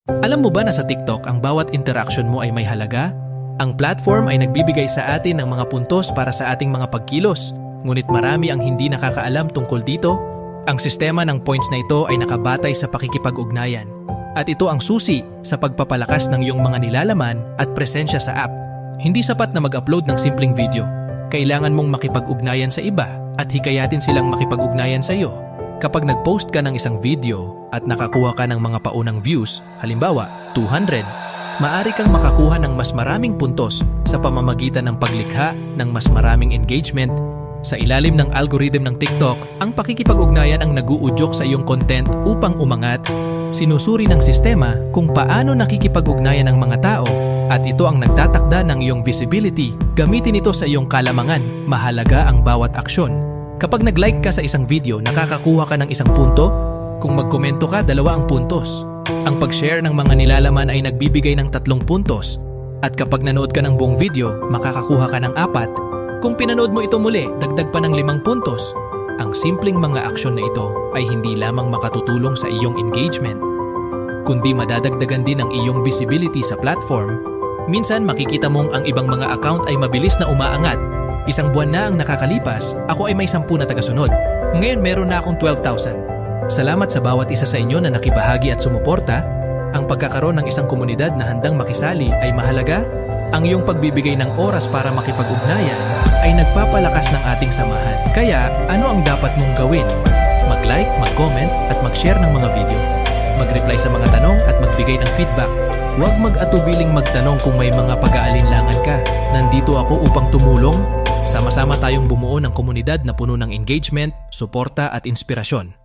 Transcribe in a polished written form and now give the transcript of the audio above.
Alam mo ba na sa TikTok ang bawat interaction mo ay may halaga? Ang platform ay nagbibigay sa atin ng mga puntos para sa ating mga pagkilos, ngunit marami ang hindi nakakaalam tungkol dito. Ang sistema ng points na ito ay nakabatay sa pakikipag-ugnayan, at ito ang susi sa pagpapalakas ng iyong mga nilalaman at presensya sa app. Hindi sapat na mag-upload ng simpleng video. Kailangan mong makipag-ugnayan sa iba at hikayatin silang makipag-ugnayan sa iyo. Kapag nag-post ka ng isang video at nakakuha ka ng mga paunang views, halimbawa 200, maaari kang makakuha ng mas maraming puntos sa pamamagitan ng paglikha ng mas maraming engagement. Sa ilalim ng algorithm ng TikTok, ang pakikipag-ugnayan ang nag-uudyok sa iyong content upang umangat. Sinusuri ng sistema kung paano nakikipag-ugnayan ang mga tao at ito ang nagtatakda ng iyong visibility. Gamitin ito sa iyong kalamangan. Mahalaga ang bawat aksyon. Kapag nag-like ka sa isang video, nakakakuha ka ng isang punto. Kung magkomento ka, 2 ang puntos. Ang pag-share ng mga nilalaman ay nagbibigay ng 3 puntos. At kapag nanood ka ng buong video, makakakuha ka ng 4. Kung pinanood mo ito muli, dagdag pa ng 5 puntos. Ang simpleng mga aksyon na ito ay hindi lamang makatutulong sa iyong engagement, kundi madadagdagan din ang iyong visibility sa platform. Minsan makikita mong ang ibang mga account ay mabilis na umaangat. Isang buwan na ang nakakalipas, ako ay may 10 na tagasunod. Ngayon meron na akong 12,000. Salamat sa bawat isa sa inyo na nakibahagi at sumuporta. Ang pagkakaroon ng isang komunidad na handang makisali ay mahalaga. Ang iyong pagbibigay ng oras para makipag-ugnayan ay nagpapalakas ng ating samahan. Kaya, ano ang dapat mong gawin? Mag-like, mag-comment at mag-share ng mga video. Mag-reply sa mga tanong at magbigay ng feedback. Huwag mag-atubiling magtanong kung may mga pag-aalinlangan ka. Nandito ako upang tumulong. Sama-sama tayong bumuo ng komunidad na puno ng engagement, suporta at inspirasyon.